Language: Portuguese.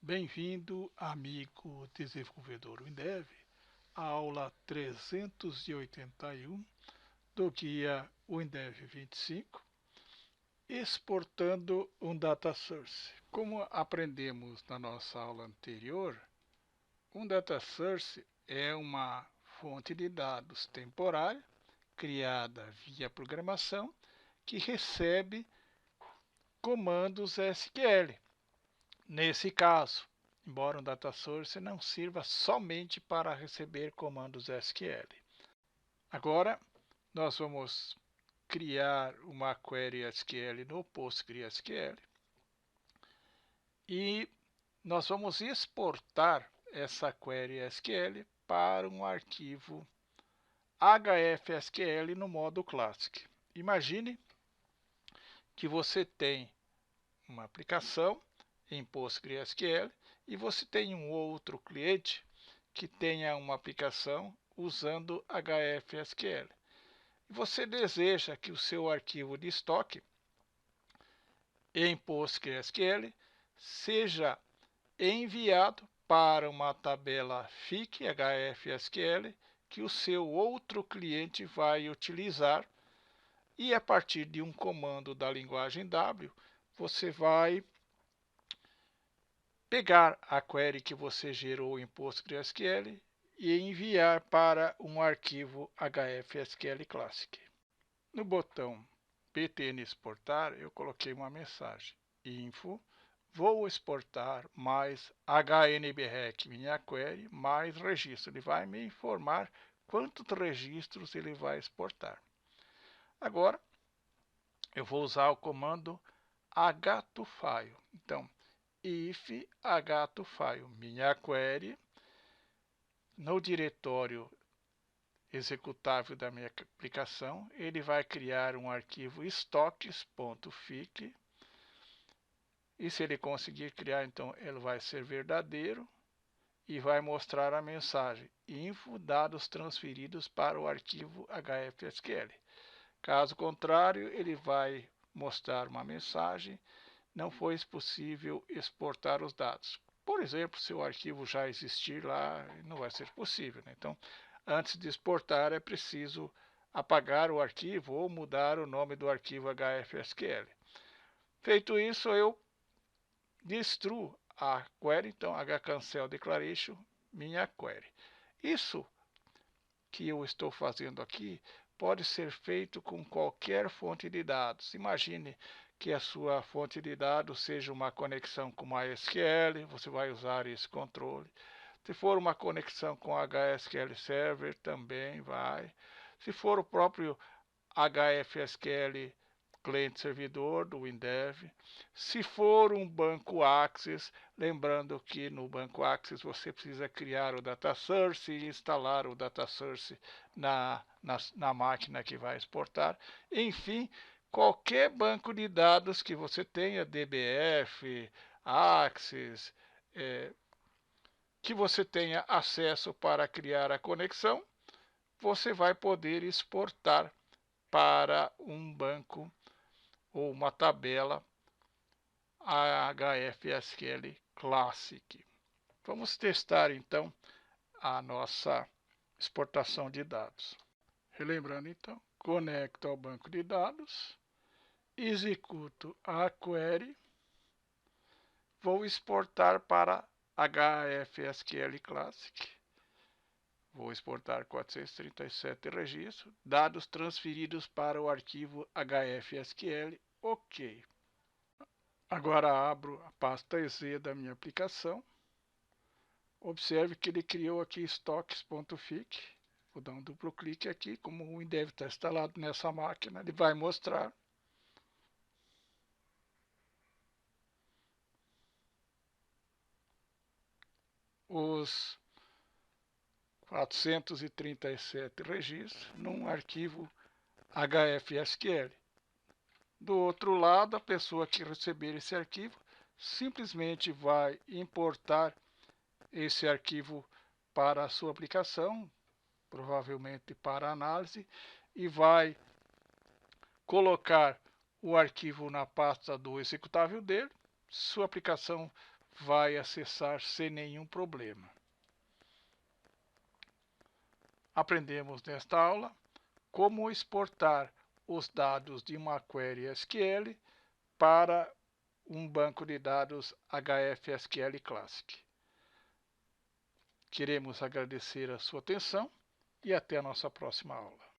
Bem-vindo, amigo desenvolvedor Windev, à aula 381 do guia Windev 25, exportando um data source. Como aprendemos na nossa aula anterior, um data source é uma fonte de dados temporária criada via programação que recebe comandos SQL. Nesse caso, embora um data source não sirva somente para receber comandos SQL. Agora, nós vamos criar uma query SQL no PostgreSQL e nós vamos exportar essa query SQL para um arquivo HFSQL no modo Classic. Imagine que você tem uma aplicação em PostgreSQL e você tem um outro cliente que tenha uma aplicação usando HFSQL. Você deseja que o seu arquivo de estoque em PostgreSQL seja enviado para uma tabela FIC HFSQL que o seu outro cliente vai utilizar, e a partir de um comando da linguagem W, você vai pegar a query que você gerou em PostgreSQL e enviar para um arquivo HFSQL Classic. No botão btn exportar, eu coloquei uma mensagem: info, vou exportar mais HNBREC minha query mais registro. Ele vai me informar quantos registros ele vai exportar. Agora, eu vou usar o comando h2file. Então, if h2file, minha query, no diretório executável da minha aplicação, ele vai criar um arquivo estoques.fic, e se ele conseguir criar, então ele vai ser verdadeiro e vai mostrar a mensagem info dados transferidos para o arquivo HFSQL. Caso contrário, ele vai mostrar uma mensagem: não foi possível exportar os dados. Por exemplo, se o arquivo já existir lá, não vai ser possível, né? Então, antes de exportar, é preciso apagar o arquivo ou mudar o nome do arquivo HFSQL. Feito isso, eu destruo a query, então hcancel declaration, minha query. Isso que eu estou fazendo aqui pode ser feito com qualquer fonte de dados. Imagine que a sua fonte de dados seja uma conexão com MySQL, você vai usar esse controle. Se for uma conexão com HSQL Server, também vai. Se for o próprio HFSQL cliente-servidor do Windev. Se for um banco Access, lembrando que no banco Access você precisa criar o data source e instalar o data source na máquina que vai exportar. Enfim, qualquer banco de dados que você tenha, DBF, Access, que você tenha acesso para criar a conexão, você vai poder exportar para um banco ou uma tabela HFSQL Classic. Vamos testar então a nossa exportação de dados. Relembrando então, conecto ao banco de dados, executo a query, vou exportar para HFSQL Classic. Vou exportar 437 registros, dados transferidos para o arquivo HFSQL, ok. Agora abro a pasta exe da minha aplicação. Observe que ele criou aqui estoques.fic. Vou dar um duplo clique aqui, como o Windev está instalado nessa máquina, ele vai mostrar. Os 437 registros num arquivo HFSQL. Do outro lado, a pessoa que receber esse arquivo simplesmente vai importar esse arquivo para a sua aplicação, provavelmente para análise, e vai colocar o arquivo na pasta do executável dele. Sua aplicação vai acessar sem nenhum problema. Aprendemos nesta aula como exportar os dados de uma query SQL para um banco de dados HFSQL Classic. Queremos agradecer a sua atenção e até a nossa próxima aula.